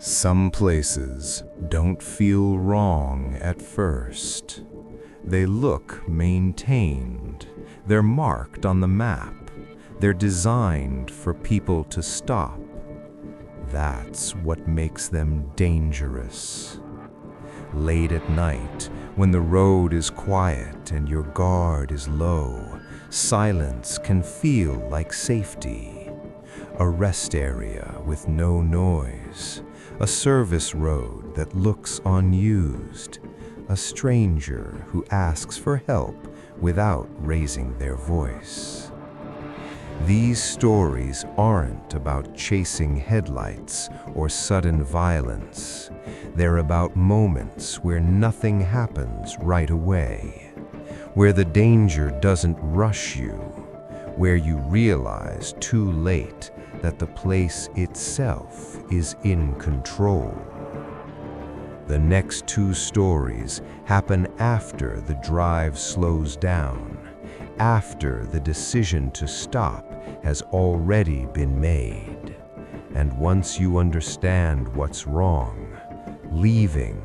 Some places don't feel wrong at first. They look maintained. They're marked on the map. They're designed for people to stop. That's what makes them dangerous. Late at night, when the road is quiet and your guard is low, silence can feel like safety. A rest area with no noise, a service road that looks unused, a stranger who asks for help without raising their voice. These stories aren't about chasing headlights or sudden violence. They're about moments where nothing happens right away, where the danger doesn't rush you, where you realize too late that the place itself is in control. The next two stories happen after the drive slows down, after the decision to stop has already been made. And once you understand what's wrong, leaving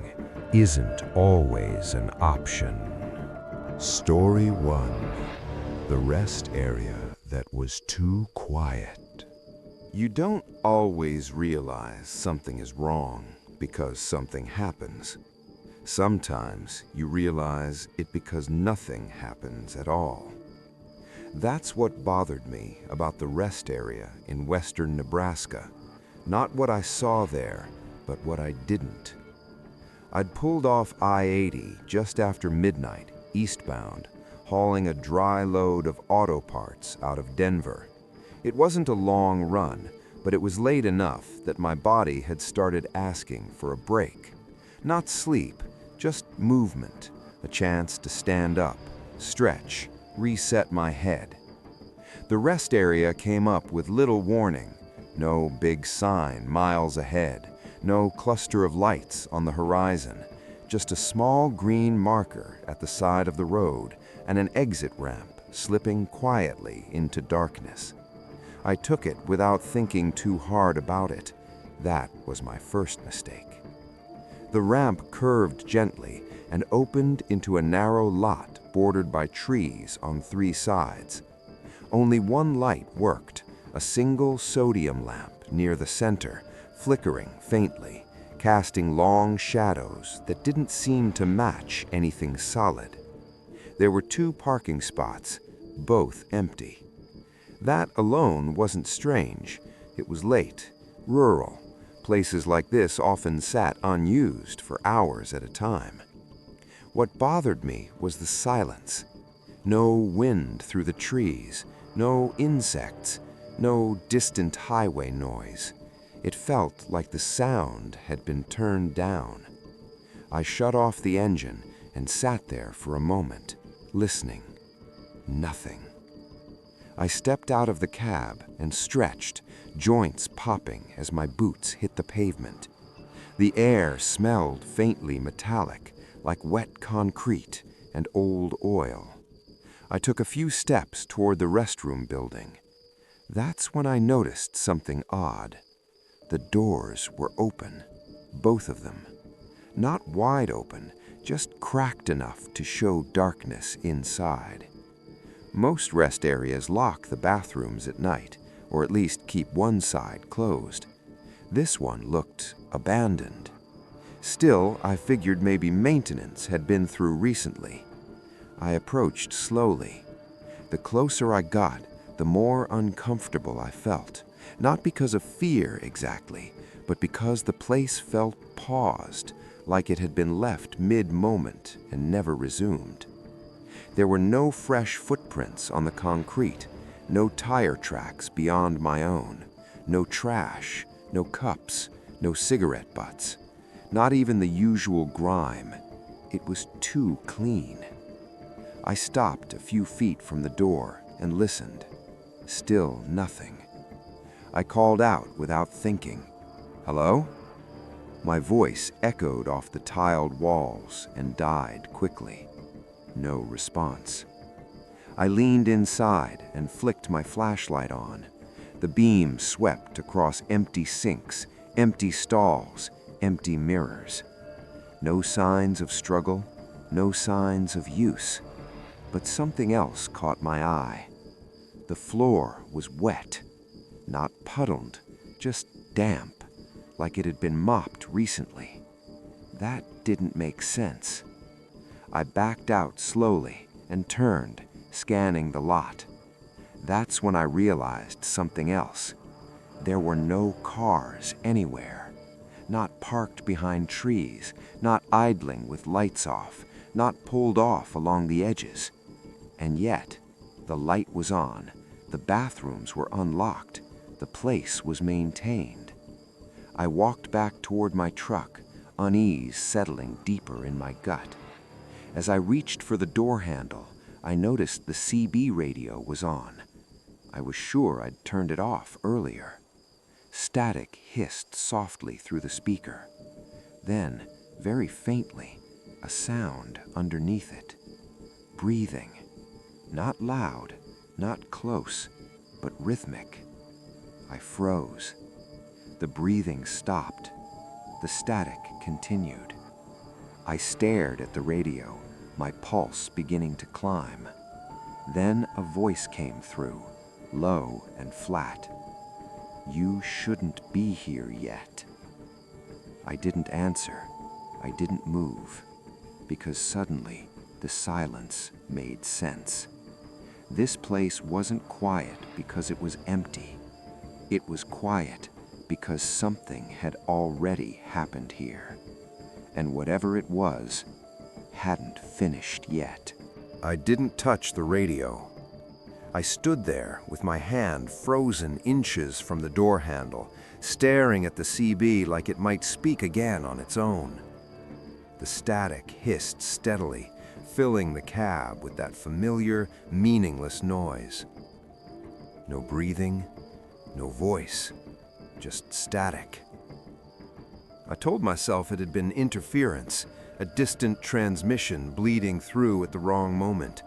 isn't always an option. Story 1. The rest area that was too quiet. You don't always realize something is wrong because something happens. Sometimes you realize it because nothing happens at all. That's what bothered me about the rest area in western Nebraska. Not what I saw there, but what I didn't. I'd pulled off I-80 just after midnight, eastbound, hauling a dry load of auto parts out of Denver. It wasn't a long run, but it was late enough that my body had started asking for a break. Not sleep, just movement, a chance to stand up, stretch, reset my head. The rest area came up with little warning. No big sign miles ahead, no cluster of lights on the horizon, just a small green marker at the side of the road and an exit ramp slipping quietly into darkness. I took it without thinking too hard about it. That was my first mistake. The ramp curved gently and opened into a narrow lot bordered by trees on three sides. Only one light worked, a single sodium lamp near the center, flickering faintly, casting long shadows that didn't seem to match anything solid. There were two parking spots, both empty. That alone wasn't strange. It was late, rural. Places like this often sat unused for hours at a time. What bothered me was the silence. No wind through the trees, no insects, no distant highway noise. It felt like the sound had been turned down. I shut off the engine and sat there for a moment, listening. Nothing. I stepped out of the cab and stretched, joints popping as my boots hit the pavement. The air smelled faintly metallic, like wet concrete and old oil. I took a few steps toward the restroom building. That's when I noticed something odd. The doors were open, both of them. Not wide open, just cracked enough to show darkness inside. Most rest areas lock the bathrooms at night, or at least keep one side closed. This one looked abandoned. Still, I figured maybe maintenance had been through recently. I approached slowly. The closer I got, the more uncomfortable I felt. Not because of fear exactly, but because the place felt paused, like it had been left mid-moment and never resumed. There were no fresh footprints on the concrete, no tire tracks beyond my own, no trash, no cups, no cigarette butts, not even the usual grime. It was too clean. I stopped a few feet from the door and listened. Still nothing. I called out without thinking. "Hello?" My voice echoed off the tiled walls and died quickly. No response. I leaned inside and flicked my flashlight on. The beam swept across empty sinks, Empty stalls, empty mirrors. No signs of struggle, no signs of use. But something else caught my eye. The floor was wet, not puddled, just damp, like it had been mopped recently. That didn't make sense. I backed out slowly and turned, scanning the lot. That's when I realized something else. There were no cars anywhere. Not parked behind trees, not idling with lights off, not pulled off along the edges. And yet, the light was on, the bathrooms were unlocked, the place was maintained. I walked back toward my truck, unease settling deeper in my gut. As I reached for the door handle, I noticed the CB radio was on. I was sure I'd turned it off earlier. Static hissed softly through the speaker. Then, very faintly, a sound underneath it. Breathing. Not loud, not close, but rhythmic. I froze. The breathing stopped. The static continued. I stared at the radio, my pulse beginning to climb. Then a voice came through, low and flat. "You shouldn't be here yet." I didn't answer. I didn't move, because suddenly the silence made sense. This place wasn't quiet because it was empty. It was quiet because something had already happened here. And whatever it was, hadn't finished yet. I didn't touch the radio. I stood there with my hand frozen inches from the door handle, staring at the CB like it might speak again on its own. The static hissed steadily, filling the cab with that familiar, meaningless noise. No breathing, no voice, just static. I told myself it had been interference, a distant transmission bleeding through at the wrong moment.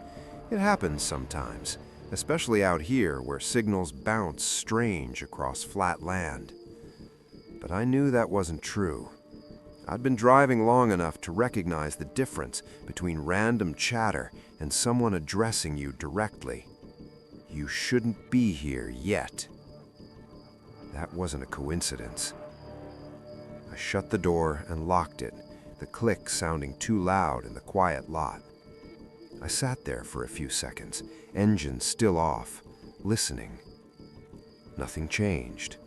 It happens sometimes, especially out here where signals bounce strange across flat land. But I knew that wasn't true. I'd been driving long enough to recognize the difference between random chatter and someone addressing you directly. "You shouldn't be here yet." That wasn't a coincidence. I shut the door and locked it, the click sounding too loud in the quiet lot. I sat there for a few seconds, engine still off, listening. Nothing changed.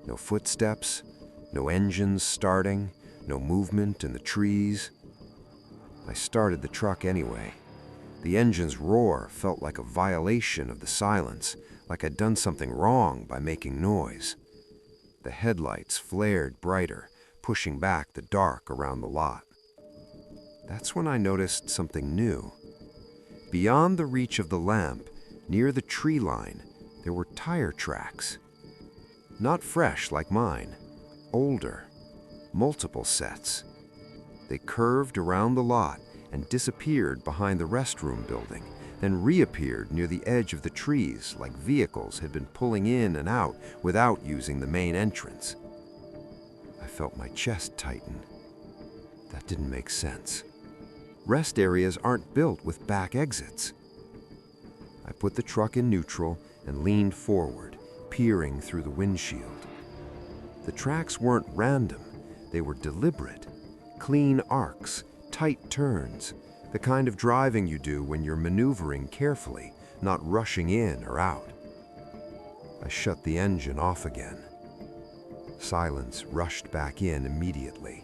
No footsteps, no engines starting, no movement in the trees. I started the truck anyway. The engine's roar felt like a violation of the silence, like I'd done something wrong by making noise. The headlights flared brighter, pushing back the dark around the lot. That's when I noticed something new. Beyond the reach of the lamp, near the tree line, there were tire tracks. Not fresh like mine, older, multiple sets. They curved around the lot and disappeared behind the restroom building, then reappeared near the edge of the trees like vehicles had been pulling in and out without using the main entrance. I felt my chest tighten. That didn't make sense. Rest areas aren't built with back exits. I put the truck in neutral and leaned forward, peering through the windshield. The tracks weren't random. They were deliberate. Clean arcs, tight turns, the kind of driving you do when you're maneuvering carefully, not rushing in or out. I shut the engine off again. Silence rushed back in immediately.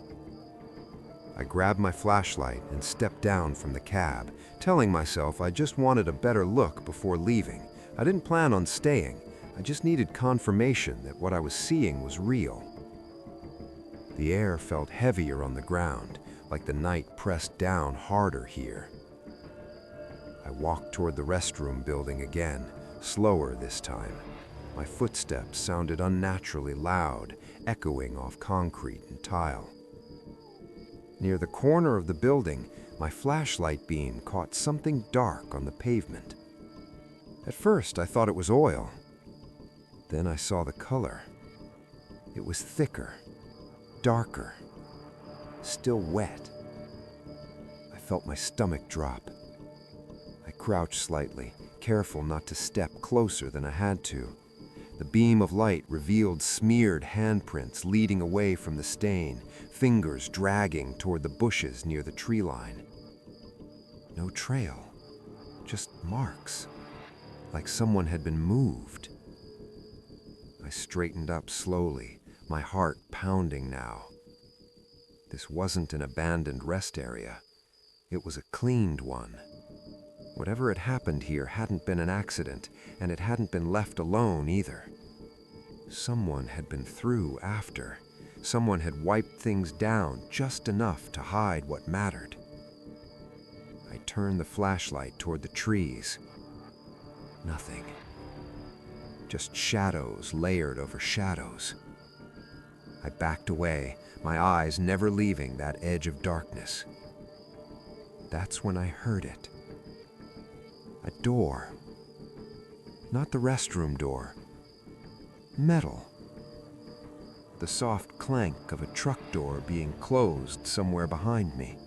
I grabbed my flashlight and stepped down from the cab, telling myself I just wanted a better look before leaving. I didn't plan on staying. I just needed confirmation that what I was seeing was real. The air felt heavier on the ground, like the night pressed down harder here. I walked toward the restroom building again, slower this time. My footsteps sounded unnaturally loud, echoing off concrete and tile. Near the corner of the building, my flashlight beam caught something dark on the pavement. At first, I thought it was oil. Then I saw the color. It was thicker, darker, still wet. I felt my stomach drop. I crouched slightly, careful not to step closer than I had to. The beam of light revealed smeared handprints leading away from the stain, fingers dragging toward the bushes near the tree line. No trail, just marks, like someone had been moved. I straightened up slowly, my heart pounding now. This wasn't an abandoned rest area. It was a cleaned one. Whatever had happened here hadn't been an accident, and it hadn't been left alone either. Someone had been through after. Someone had wiped things down just enough to hide what mattered. I turned the flashlight toward the trees. Nothing. Just shadows layered over shadows. I backed away, my eyes never leaving that edge of darkness. That's when I heard it. A door. Not the restroom door. Metal. The soft clank of a truck door being closed somewhere behind me.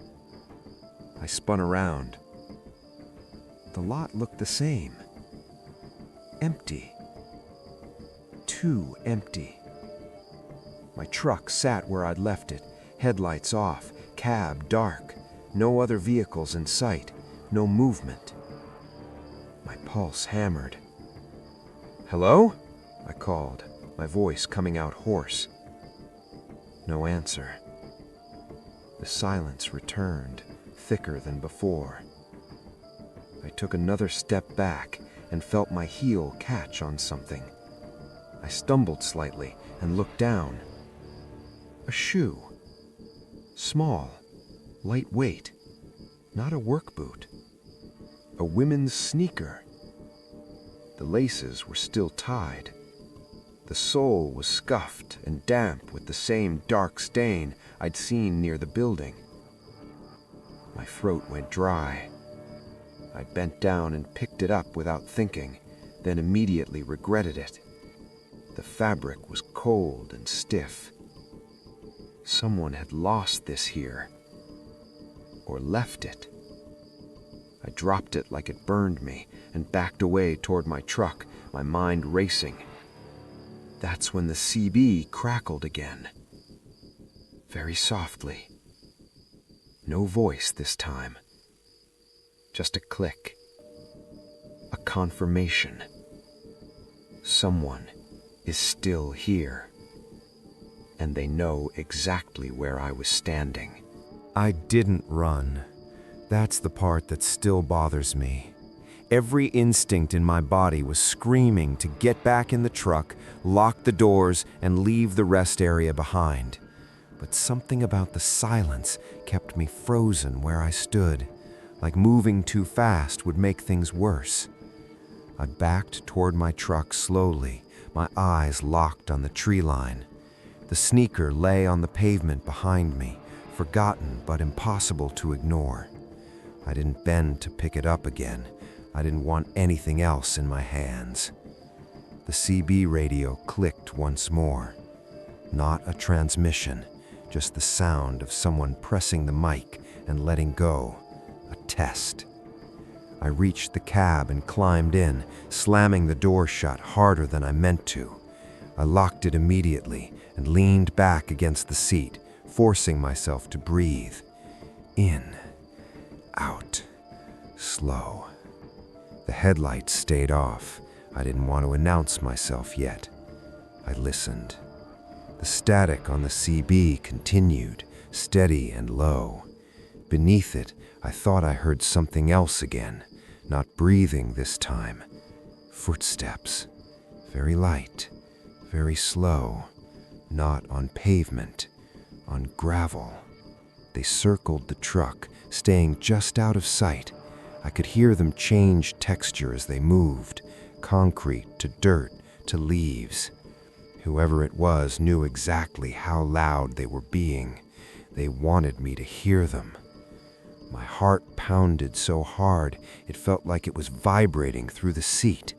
I spun around. The lot looked the same. Empty. Too empty. My truck sat where I'd left it, headlights off, cab dark, no other vehicles in sight, no movement. My pulse hammered. "Hello?" I called, my voice coming out hoarse. No answer. The silence returned, thicker than before. I took another step back and felt my heel catch on something. I stumbled slightly and looked down. A shoe. Small, lightweight, not a work boot. A women's sneaker. The laces were still tied. The sole was scuffed and damp with the same dark stain I'd seen near the building. My throat went dry. I bent down and picked it up without thinking, then immediately regretted it. The fabric was cold and stiff. Someone had lost this here, or left it. I dropped it like it burned me and backed away toward my truck, my mind racing. That's when the CB crackled again. Very softly. No voice this time. Just a click. A confirmation. Someone is still here. And they know exactly where I was standing. I didn't run. That's the part that still bothers me. Every instinct in my body was screaming to get back in the truck, lock the doors, and leave the rest area behind. But something about the silence kept me frozen where I stood, like moving too fast would make things worse. I backed toward my truck slowly, my eyes locked on the tree line. The sneaker lay on the pavement behind me, forgotten but impossible to ignore. I didn't bend to pick it up again. I didn't want anything else in my hands. The CB radio clicked once more. Not a transmission, just the sound of someone pressing the mic and letting go. A test. I reached the cab and climbed in, slamming the door shut harder than I meant to. I locked it immediately and leaned back against the seat, forcing myself to breathe. In, out, slow. The headlights stayed off. I didn't want to announce myself yet. I listened. The static on the CB continued, steady and low. Beneath it, I thought I heard something else again, not breathing this time. Footsteps. Very light, very slow. Not on pavement, on gravel. They circled the truck, staying just out of sight. I could hear them change texture as they moved, concrete to dirt to leaves. Whoever it was knew exactly how loud they were being. They wanted me to hear them. My heart pounded so hard it felt like it was vibrating through the seat.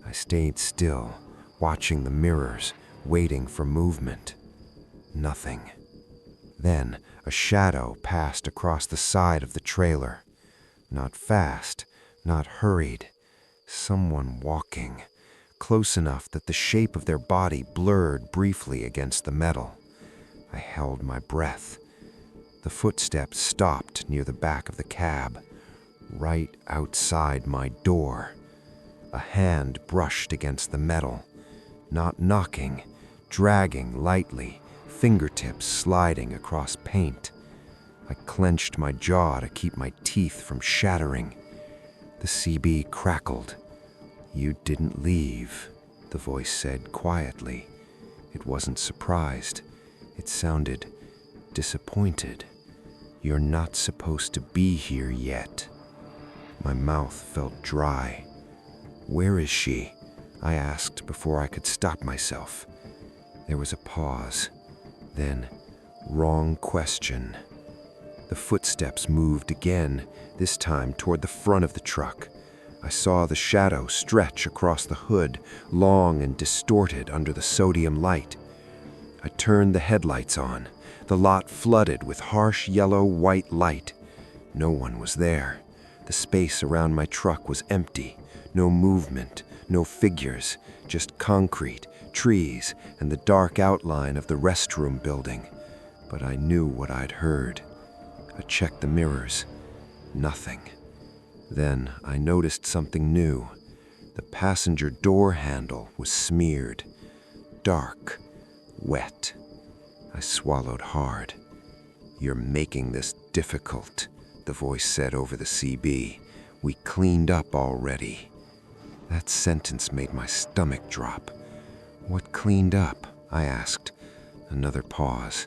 I stayed still, watching the mirrors, waiting for movement. Nothing. Then a shadow passed across the side of the trailer. Not fast, not hurried. Someone walking, close enough that the shape of their body blurred briefly against the metal. I held my breath. The footsteps stopped near the back of the cab, right outside my door. A hand brushed against the metal, not knocking, dragging lightly, fingertips sliding across paint. I clenched my jaw to keep my teeth from shattering. The CB crackled. "You didn't leave," the voice said quietly. It wasn't surprised. It sounded disappointed. "You're not supposed to be here yet." My mouth felt dry. "Where is she?" I asked before I could stop myself. There was a pause. Then, wrong question. The footsteps moved again, this time toward the front of the truck. I saw the shadow stretch across the hood, long and distorted under the sodium light. I turned the headlights on, the lot flooded with harsh yellow-white light. No one was there. The space around my truck was empty. No movement, no figures, just concrete, trees, and the dark outline of the restroom building. But I knew what I'd heard. I checked the mirrors. Nothing. Then I noticed something new. The passenger door handle was smeared. Dark. Wet. I swallowed hard. "You're making this difficult," the voice said over the CB. "We cleaned up already." That sentence made my stomach drop. "What cleaned up?" I asked. Another pause.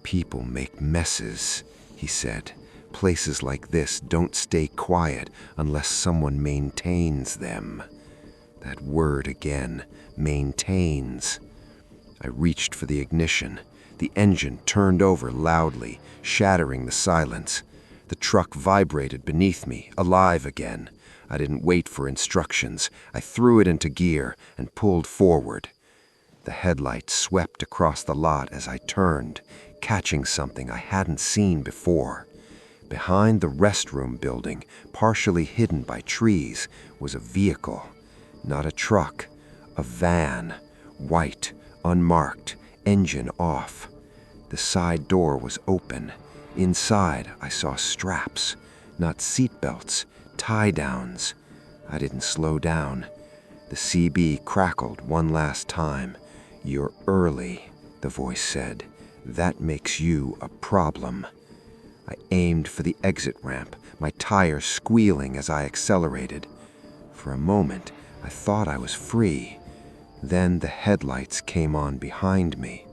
"People make messes," he said. "Places like this don't stay quiet unless someone maintains them." That word again, maintains. I reached for the ignition. The engine turned over loudly, shattering the silence. The truck vibrated beneath me, alive again. I didn't wait for instructions. I threw it into gear and pulled forward. The headlights swept across the lot as I turned, catching something I hadn't seen before. Behind the restroom building, partially hidden by trees, was a vehicle. Not a truck, a van, white, unmarked, engine off. The side door was open. Inside, I saw straps, not seatbelts, tie-downs. I didn't slow down. The CB crackled one last time. "You're early," the voice said. "That makes you a problem." I aimed for the exit ramp, my tires squealing as I accelerated. For a moment, I thought I was free. Then the headlights came on behind me,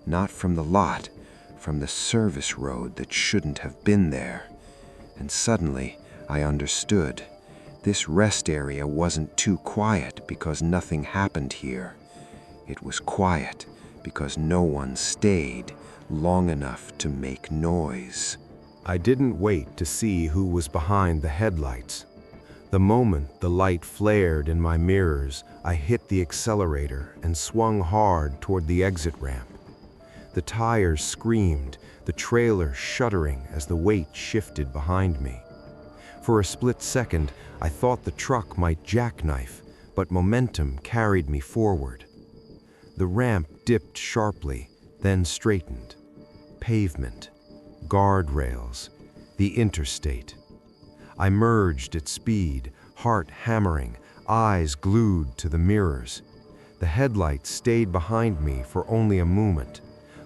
not from the lot, from the service road that shouldn't have been there. And suddenly, I understood. This rest area wasn't too quiet because nothing happened here. It was quiet because no one stayed long enough to make noise. I didn't wait to see who was behind the headlights. The moment the light flared in my mirrors, I hit the accelerator and swung hard toward the exit ramp. The tires screamed, the trailer shuddering as the weight shifted behind me. For a split second, I thought the truck might jackknife, but momentum carried me forward. The ramp dipped sharply, then straightened. Pavement, guardrails, the interstate. I merged at speed, heart hammering, eyes glued to the mirrors. The headlights stayed behind me for only a moment,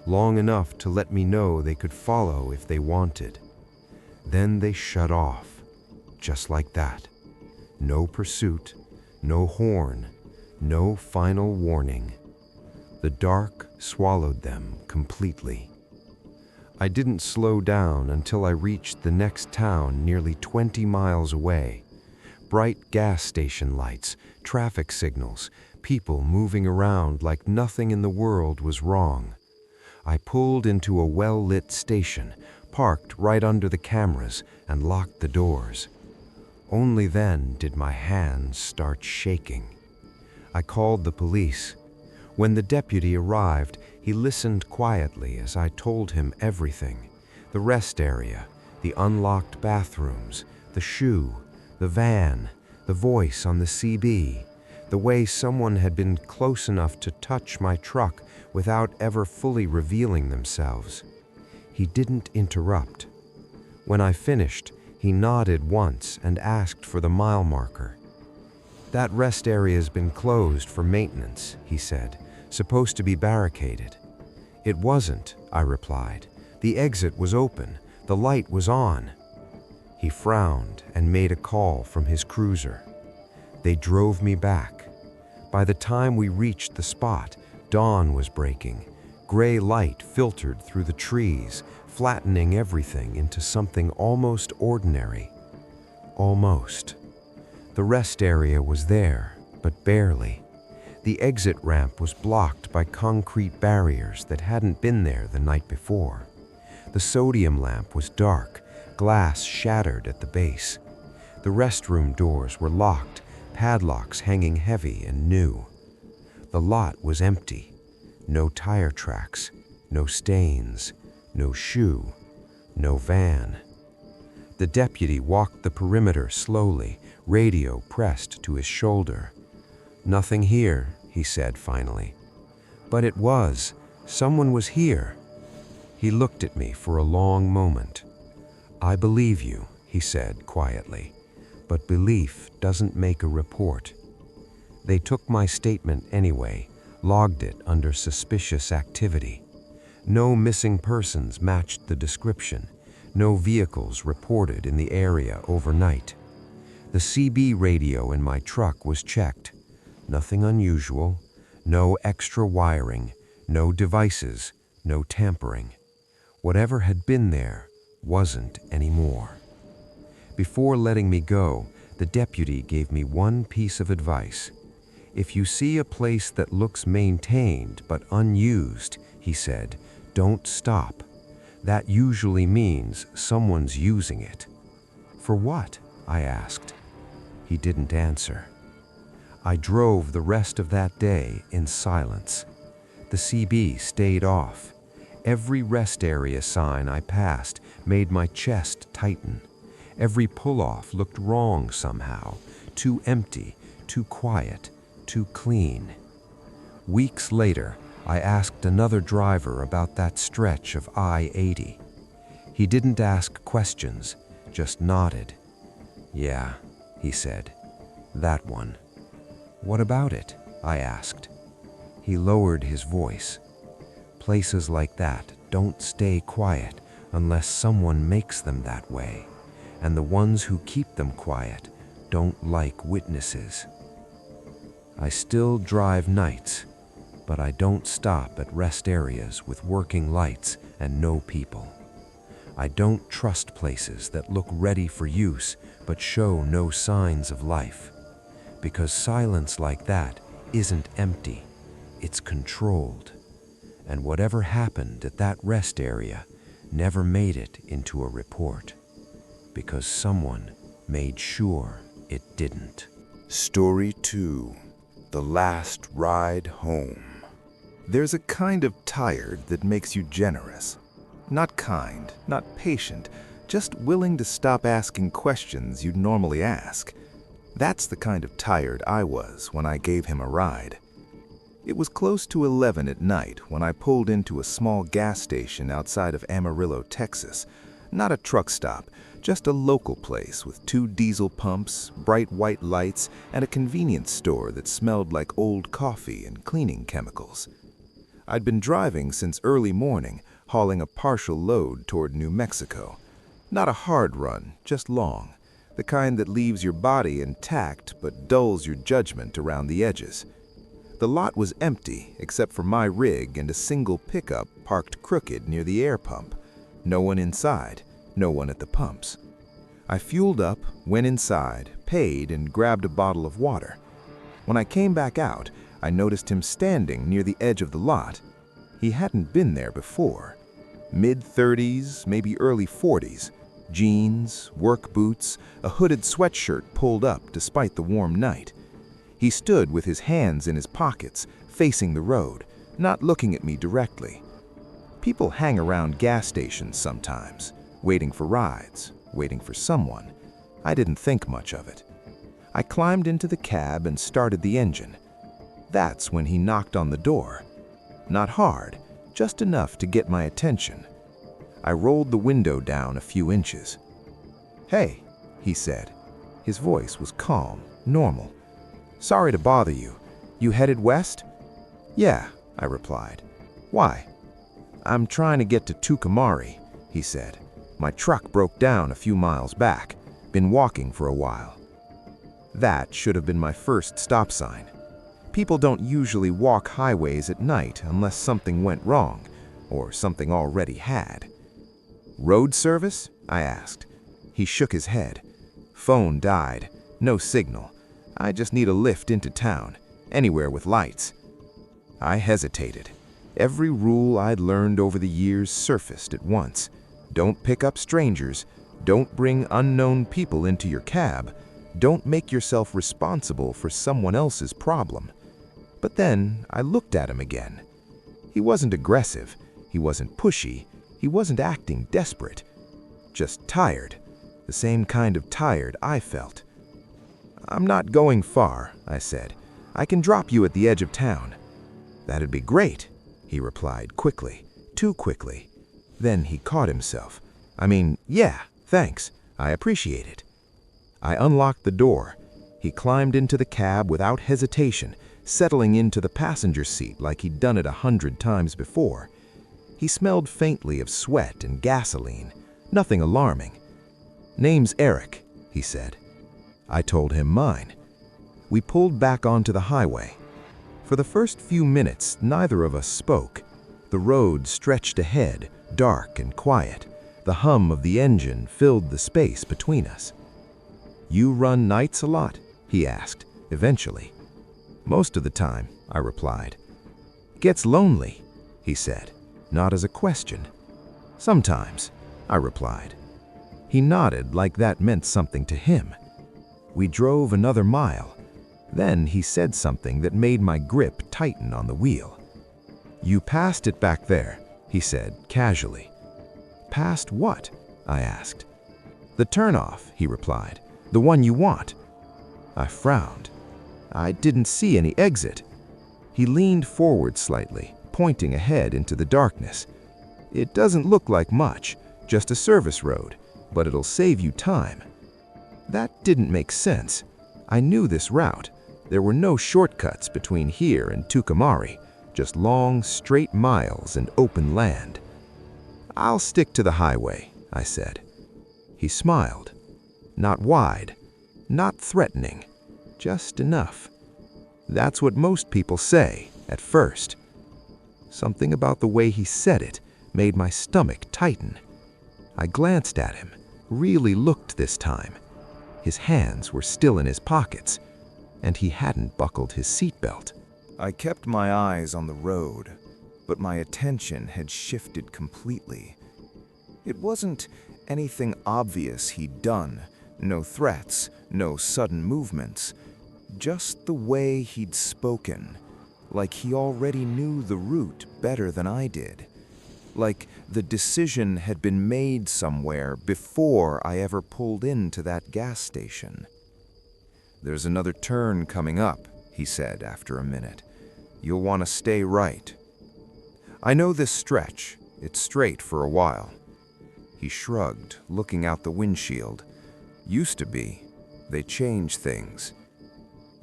long enough to let me know they could follow if they wanted. Then they shut off, just like that. No pursuit, no horn, no final warning. The dark swallowed them completely. I didn't slow down until I reached the next town nearly 20 miles away. Bright gas station lights, traffic signals, people moving around like nothing in the world was wrong. I pulled into a well-lit station, parked right under the cameras, and locked the doors. Only then did my hands start shaking. I called the police. When the deputy arrived, He listened quietly as I told him everything. The rest area, the unlocked bathrooms, the shoe, the van, the voice on the CB, the way someone had been close enough to touch my truck without ever fully revealing themselves. He didn't interrupt. When I finished, he nodded once and asked for the mile marker. "That rest area's been closed for maintenance," he said, "supposed to be barricaded." "It wasn't," I replied. "The exit was open. The light was on." He frowned and made a call from his cruiser. They drove me back. By the time we reached the spot, dawn was breaking. Gray light filtered through the trees, flattening everything into something almost ordinary. Almost. The rest area was there, but barely. The exit ramp was blocked by concrete barriers that hadn't been there the night before. The sodium lamp was dark, glass shattered at the base. The restroom doors were locked, padlocks hanging heavy and new. The lot was empty. No tire tracks, no stains, no shoe, no van. The deputy walked the perimeter slowly, radio pressed to his shoulder. "Nothing here," he said finally. "But it was. Someone was here." He looked at me for a long moment. "I believe you," he said quietly, "but belief doesn't make a report." They took my statement anyway, logged it under suspicious activity. No missing persons matched the description. No vehicles reported in the area overnight. The CB radio in my truck was checked. Nothing unusual, no extra wiring, no devices, no tampering. Whatever had been there wasn't anymore. Before letting me go, the deputy gave me one piece of advice. "If you see a place that looks maintained but unused," he said, "don't stop. That usually means someone's using it." "For what?" I asked. He didn't answer. I drove the rest of that day in silence. The CB stayed off. Every rest area sign I passed made my chest tighten. Every pull-off looked wrong somehow, too empty, too quiet, too clean. Weeks later, I asked another driver about that stretch of I-80. He didn't ask questions, just nodded. "Yeah," he said, "that one." "What about it?" I asked. He lowered his voice. "Places like that don't stay quiet unless someone makes them that way, and the ones who keep them quiet don't like witnesses." I still drive nights, but I don't stop at rest areas with working lights and no people. I don't trust places that look ready for use but show no signs of life, because silence like that isn't empty, it's controlled. And whatever happened at that rest area never made it into a report, because someone made sure it didn't. Story 2. The Last Ride Home. There's a kind of tired that makes you generous. Not kind, not patient, just willing to stop asking questions you'd normally ask. That's the kind of tired I was when I gave him a ride. It was close to 11 at night when I pulled into a small gas station outside of Amarillo, Texas. Not a truck stop, just a local place with 2 diesel pumps, bright white lights, and a convenience store that smelled like old coffee and cleaning chemicals. I'd been driving since early morning, hauling a partial load toward New Mexico. Not a hard run, just long, the kind that leaves your body intact but dulls your judgment around the edges. The lot was empty except for my rig and a single pickup parked crooked near the air pump. No one inside, no one at the pumps. I fueled up, went inside, paid, and grabbed a bottle of water. When I came back out, I noticed him standing near the edge of the lot. He hadn't been there before. Mid-30s, maybe early 40s. Jeans, work boots, a hooded sweatshirt pulled up despite the warm night. He stood with his hands in his pockets, facing the road, not looking at me directly. People hang around gas stations sometimes, waiting for rides, waiting for someone. I didn't think much of it. I climbed into the cab and started the engine. That's when he knocked on the door. Not hard, just enough to get my attention. I rolled the window down a few inches. "Hey," he said. His voice was calm, normal. "Sorry to bother you. You headed west?" "Yeah," I replied. "Why?" "I'm trying to get to Tucumari," he said. "My truck broke down a few miles back. Been walking for a while." That should have been my first stop sign. People don't usually walk highways at night unless something went wrong, or something already had. "Road service?" I asked. He shook his head. "Phone died. No signal. I just need a lift into town, anywhere with lights." I hesitated. Every rule I'd learned over the years surfaced at once. Don't pick up strangers. Don't bring unknown people into your cab. Don't make yourself responsible for someone else's problem. But then I looked at him again. He wasn't aggressive. He wasn't pushy. He wasn't acting desperate. Just tired. The same kind of tired I felt. "I'm not going far," I said. "I can drop you at the edge of town." "That'd be great," he replied quickly, too quickly. Then he caught himself. "Yeah, thanks. I appreciate it." I unlocked the door. He climbed into the cab without hesitation, settling into the passenger seat like he'd done it 100 times before. He smelled faintly of sweat and gasoline, nothing alarming. "Name's Eric," he said. I told him mine. We pulled back onto the highway. For the first few minutes, neither of us spoke. The road stretched ahead, dark and quiet. The hum of the engine filled the space between us. "You run nights a lot?" he asked, eventually. "Most of the time," I replied. "Gets lonely," he said, not as a question. "Sometimes," I replied. He nodded like that meant something to him. We drove another mile. Then he said something that made my grip tighten on the wheel. "You passed it back there," he said casually. "Past what?" I asked. "The turnoff," he replied. "The one you want." I frowned. I didn't see any exit. He leaned forward slightly, pointing ahead into the darkness. "It doesn't look like much, just a service road, but it'll save you time." That didn't make sense. I knew this route. There were no shortcuts between here and Tucumari, just long, straight miles and open land. "I'll stick to the highway," I said. He smiled. Not wide, not threatening, just enough. That's what most people say at first. Something about the way he said it made my stomach tighten. I glanced at him, really looked this time. His hands were still in his pockets, and he hadn't buckled his seatbelt. I kept my eyes on the road, but my attention had shifted completely. It wasn't anything obvious he'd done. No threats, no sudden movements. Just the way he'd spoken, like he already knew the route better than I did. Like the decision had been made somewhere before I ever pulled into that gas station. "There's another turn coming up," he said after a minute. "You'll want to stay right." "I know this stretch. It's straight for a while." He shrugged, looking out the windshield. "Used to be. They changed things."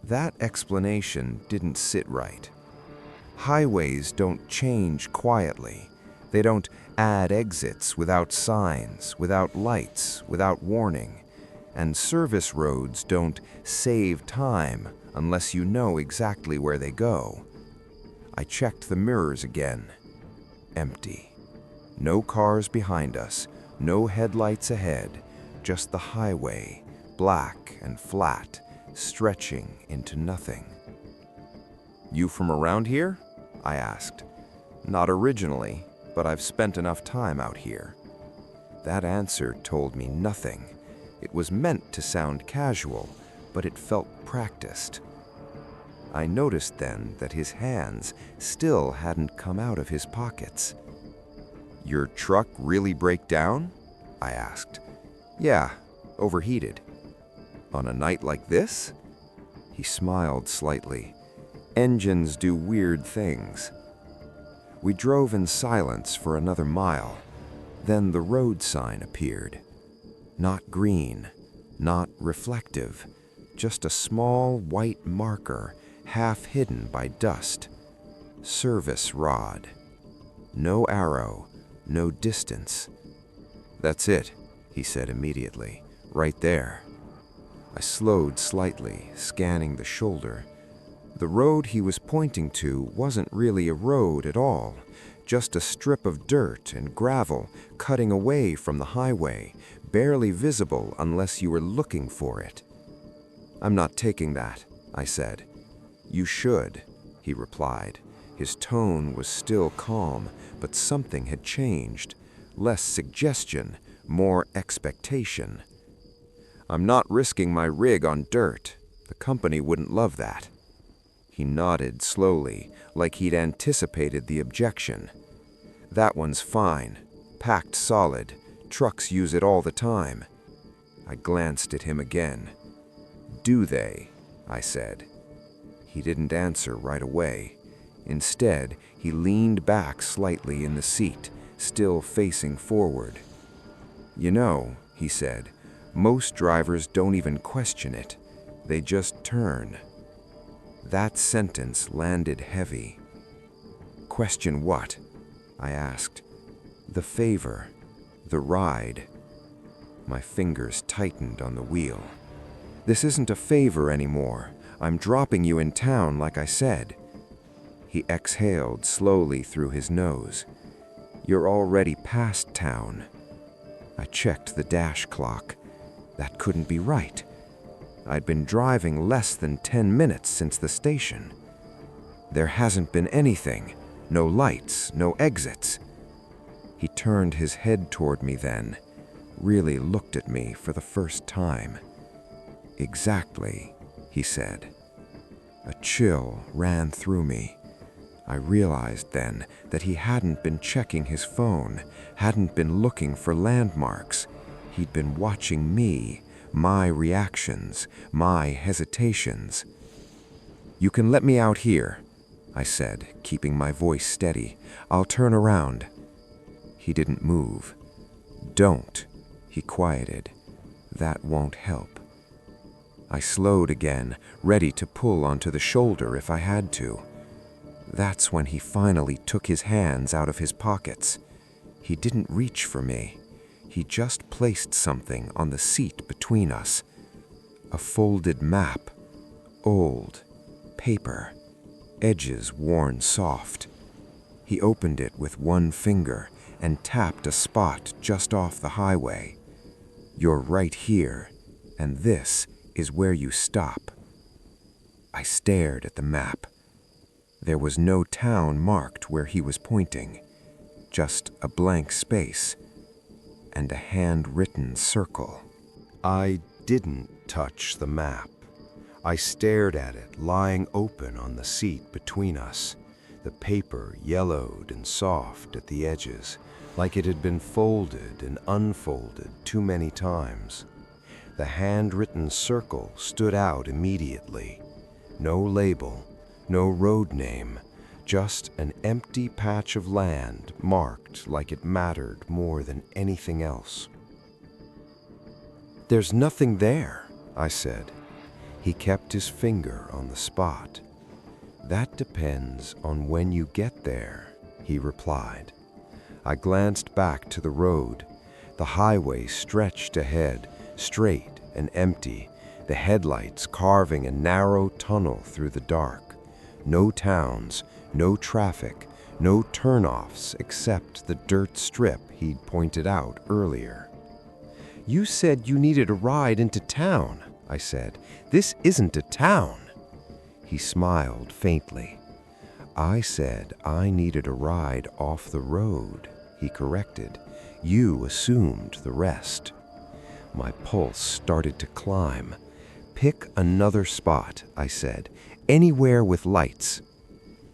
That explanation didn't sit right. Highways don't change quietly. They don't add exits without signs, without lights, without warning. And service roads don't save time unless you know exactly where they go. I checked the mirrors again. Empty. No cars behind us, no headlights ahead, just the highway, black and flat, stretching into nothing. "You from around here?" I asked. "Not originally, but I've spent enough time out here." That answer told me nothing. It was meant to sound casual, but it felt practiced. I noticed then that his hands still hadn't come out of his pockets. "Your truck really break down?" I asked. "Yeah, overheated." "On a night like this?" He smiled slightly. "Engines do weird things." We drove in silence for another mile. Then the road sign appeared. Not green, not reflective, just a small white marker half hidden by dust. Service rod. No arrow, no distance. "That's it," he said immediately. "Right there." I slowed slightly, scanning the shoulder. The road he was pointing to wasn't really a road at all, just a strip of dirt and gravel cutting away from the highway, barely visible unless you were looking for it. "I'm not taking that," I said. "You should," he replied. His tone was still calm, but something had changed. Less suggestion, more expectation. "I'm not risking my rig on dirt. The company wouldn't love that." He nodded slowly, like he'd anticipated the objection. "That one's fine. Packed solid. Trucks use it all the time." I glanced at him again. "Do they?" I said. He didn't answer right away. Instead, he leaned back slightly in the seat, still facing forward. "You know," he said, "most drivers don't even question it. They just turn." That sentence landed heavy. "Question what?" I asked. "The favor, the ride." My fingers tightened on the wheel. "This isn't a favor anymore. I'm dropping you in town like I said." He exhaled slowly through his nose. "You're already past town." I checked the dash clock. That couldn't be right. I'd been driving less than 10 minutes since the station. There hasn't been anything. No lights, no exits. He turned his head toward me then, really looked at me for the first time. "Exactly," he said. A chill ran through me. I realized then that he hadn't been checking his phone, hadn't been looking for landmarks. He'd been watching me, my reactions, my hesitations. "You can let me out here," I said, keeping my voice steady. "I'll turn around." He didn't move. "Don't," he quieted. "That won't help." I slowed again, ready to pull onto the shoulder if I had to. That's when he finally took his hands out of his pockets. He didn't reach for me. He just placed something on the seat between us. A folded map. Old. Paper. Edges worn soft. He opened it with one finger and tapped a spot just off the highway. "You're right here, and this is where you stop." I stared at the map. There was no town marked where he was pointing, just a blank space and a handwritten circle. I didn't touch the map. I stared at it lying open on the seat between us, the paper yellowed and soft at the edges, like it had been folded and unfolded too many times. The handwritten circle stood out immediately. No label, no road name, just an empty patch of land marked like it mattered more than anything else. "There's nothing there," I said. He kept his finger on the spot. "That depends on when you get there," he replied. I glanced back to the road. The highway stretched ahead, straight and empty, the headlights carving a narrow tunnel through the dark. No towns, no traffic, no turnoffs except the dirt strip he'd pointed out earlier. "You said you needed a ride into town," I said. "This isn't a town." He smiled faintly. "I said I needed a ride off the road," he corrected. "You assumed the rest." My pulse started to climb. "Pick another spot," I said. Anywhere with lights."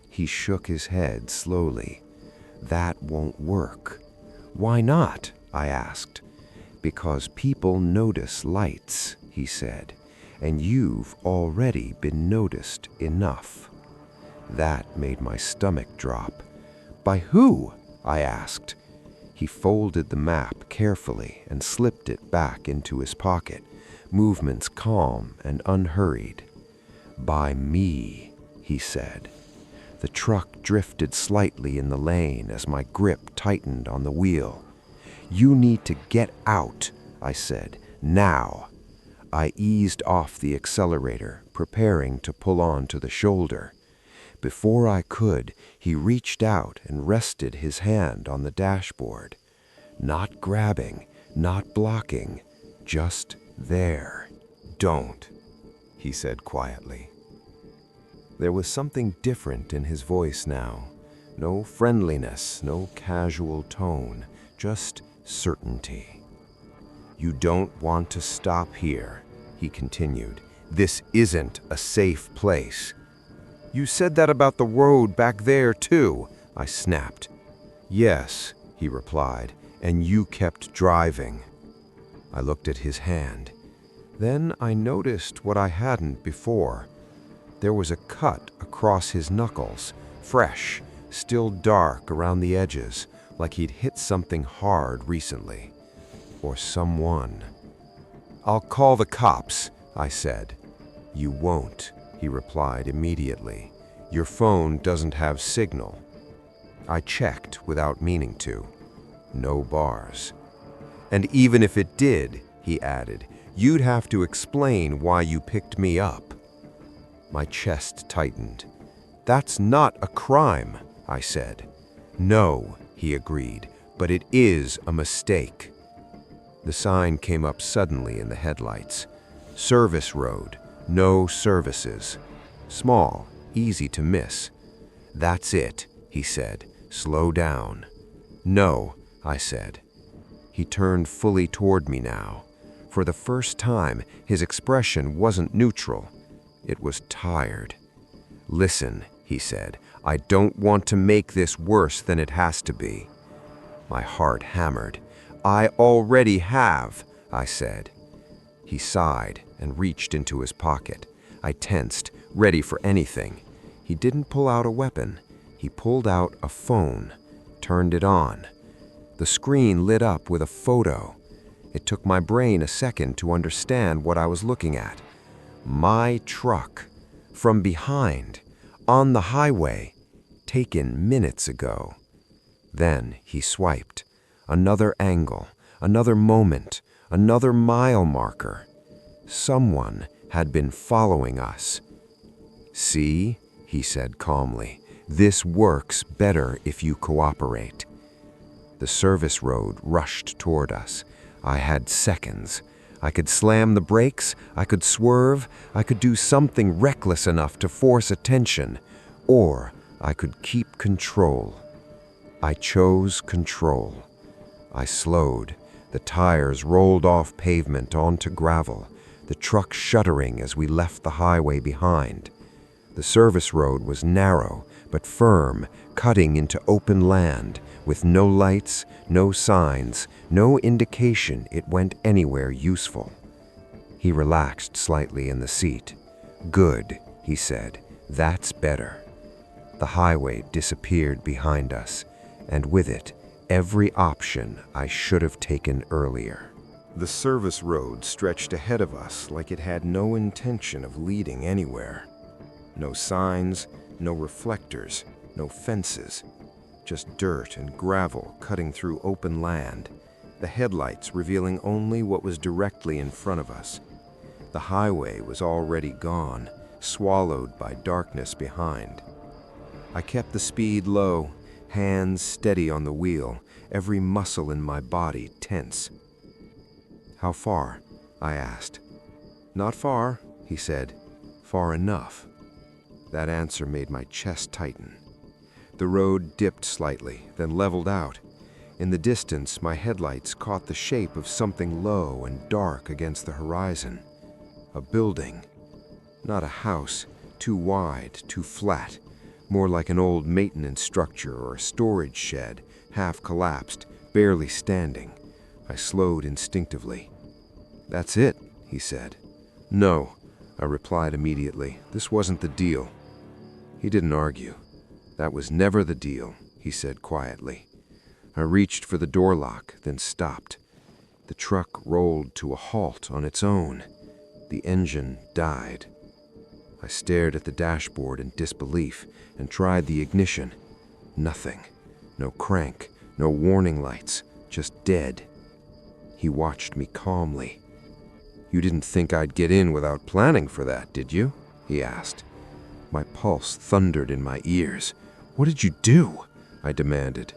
He shook his head slowly. "That won't work." "Why not?" I asked. "Because people notice lights," he said, "and you've already been noticed enough." That made my stomach drop. "By who?" I asked. He folded the map carefully and slipped it back into his pocket, movements calm and unhurried. "By me," he said. The truck drifted slightly in the lane as my grip tightened on the wheel. "You need to get out," I said. "Now." I eased off the accelerator, preparing to pull on to the shoulder. Before I could, he reached out and rested his hand on the dashboard. Not grabbing, not blocking, just there. "Don't," he said quietly. There was something different in his voice now. No friendliness, no casual tone, just certainty. "You don't want to stop here," he continued. "This isn't a safe place." "You said that about the road back there, too," I snapped. "Yes," he replied, "and you kept driving." I looked at his hand. Then I noticed what I hadn't before. There was a cut across his knuckles, fresh, still dark around the edges, like he'd hit something hard recently. Or someone. "I'll call the cops," I said. "You won't," he replied immediately. "Your phone doesn't have signal." I checked without meaning to. No bars. "And even if it did," he added, "you'd have to explain why you picked me up." My chest tightened. "That's not a crime," I said. "No," he agreed, "but it is a mistake." The sign came up suddenly in the headlights. "Service road, no services." Small, easy to miss. "That's it," he said. "Slow down." "No," I said. He turned fully toward me now. For the first time, his expression wasn't neutral. It was tired. "Listen," he said, "I don't want to make this worse than it has to be." My heart hammered. "I already have," I said. He sighed and reached into his pocket. I tensed, ready for anything. He didn't pull out a weapon. He pulled out a phone, turned it on. The screen lit up with a photo. It took my brain a second to understand what I was looking at. My truck, from behind, on the highway, taken minutes ago. Then he swiped. Another angle, another moment, another mile marker. Someone had been following us. "See," he said calmly, "this works better if you cooperate." The service road rushed toward us. I had seconds. I could slam the brakes, I could swerve, I could do something reckless enough to force attention, or I could keep control. I chose control. I slowed. The tires rolled off pavement onto gravel, the truck shuddering as we left the highway behind. The service road was narrow but firm, cutting into open land, with no lights, no signs, no indication it went anywhere useful. He relaxed slightly in the seat. "Good," he said. "That's better." The highway disappeared behind us, and with it, every option I should have taken earlier. The service road stretched ahead of us like it had no intention of leading anywhere. No signs, no reflectors, no fences. Just dirt and gravel cutting through open land, the headlights revealing only what was directly in front of us. The highway was already gone, swallowed by darkness behind. I kept the speed low, hands steady on the wheel, every muscle in my body tense. "How far?" I asked. "Not far," he said. "Far enough." That answer made my chest tighten. The road dipped slightly, then leveled out. In the distance, my headlights caught the shape of something low and dark against the horizon. A building. Not a house, Too wide, too flat, more like an old maintenance structure or a storage shed, half collapsed, barely standing. I slowed instinctively. "That's it," he said. "No," I replied immediately. "This wasn't the deal." He didn't argue. "That was never the deal," he said quietly. I reached for the door lock, then stopped. The truck rolled to a halt on its own. The engine died. I stared at the dashboard in disbelief and tried the ignition. Nothing. No crank, no warning lights, just dead. He watched me calmly. "You didn't think I'd get in without planning for that, did you?" he asked. My pulse thundered in my ears. "What did you do?" I demanded.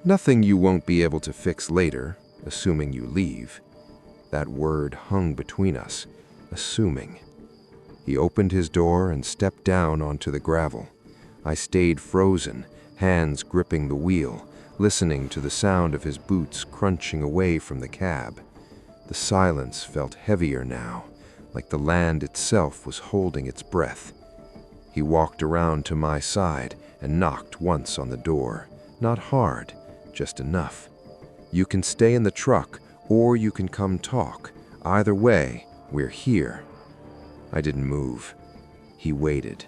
"Nothing you won't be able to fix later, assuming you leave." That word hung between us, assuming. He opened his door and stepped down onto the gravel. I stayed frozen, hands gripping the wheel, listening to the sound of his boots crunching away from the cab. The silence felt heavier now, like the land itself was holding its breath. He walked around to my side and knocked once on the door. Not hard, just enough. "You can stay in the truck, or you can come talk. Either way, we're here." I didn't move. He waited.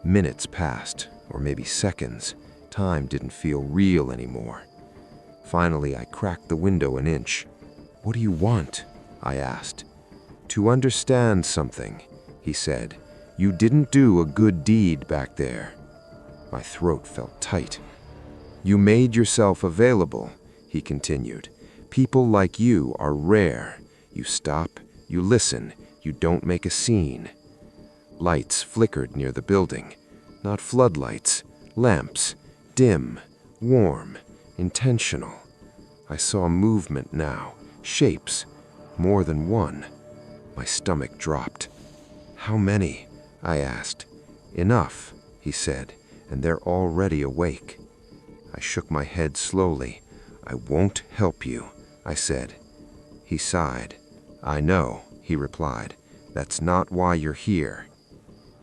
Minutes passed, or maybe seconds. Time didn't feel real anymore. Finally, I cracked the window an inch. "What do you want?" I asked. "To understand something," he said. "You didn't do a good deed back there." My throat felt tight. "You made yourself available," he continued. "People like you are rare. You stop, you listen, you don't make a scene." Lights flickered near the building. Not floodlights, lamps, dim, warm, intentional. I saw movement now, shapes, more than one. My stomach dropped. "How many?" I asked. "Enough," he said, "and they're already awake." I shook my head slowly. "I won't help you," I said. He sighed. "I know," he replied. "That's not why you're here."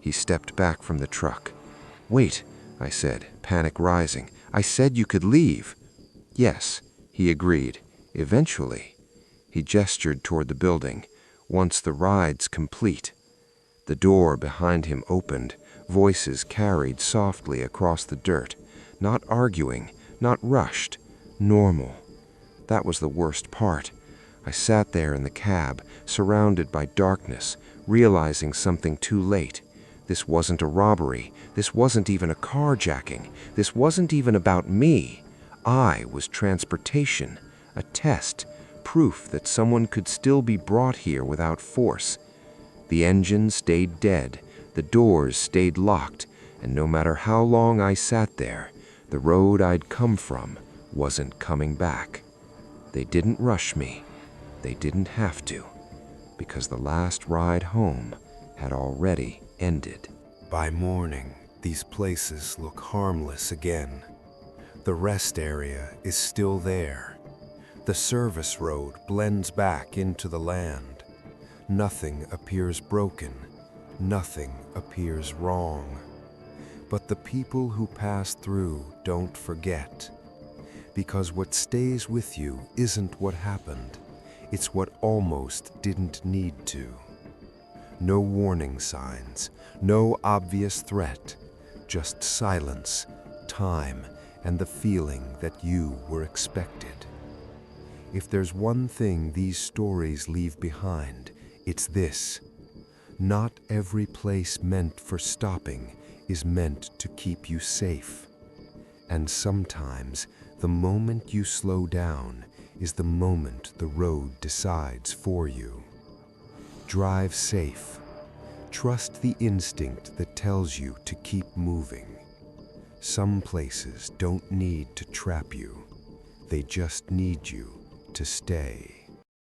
He stepped back from the truck. "Wait," I said, panic rising. "I said you could leave." "Yes," he agreed. "Eventually." He gestured toward the building. "Once the ride's complete." The door behind him opened. Voices carried softly across the dirt. Not arguing, not rushed. Normal. That was the worst part. I sat there in the cab, surrounded by darkness, realizing something too late. This wasn't a robbery. This wasn't even a carjacking. This wasn't even about me. I was transportation, a test, proof that someone could still be brought here without force. The engine stayed dead, the doors stayed locked, and no matter how long I sat there, the road I'd come from wasn't coming back. They didn't rush me. They didn't have to, because the last ride home had already ended. By morning, these places look harmless again. The rest area is still there. The service road blends back into the land. Nothing appears broken. Nothing appears wrong. But the people who pass through don't forget. Because what stays with you isn't what happened. It's what almost didn't need to. No warning signs, no obvious threat, just silence, time, and the feeling that you were expected. If there's one thing these stories leave behind, it's this. Not every place meant for stopping is meant to keep you safe. And sometimes the moment you slow down is the moment the road decides for you. Drive safe. Trust the instinct that tells you to keep moving. Some places don't need to trap you. They just need you to stay.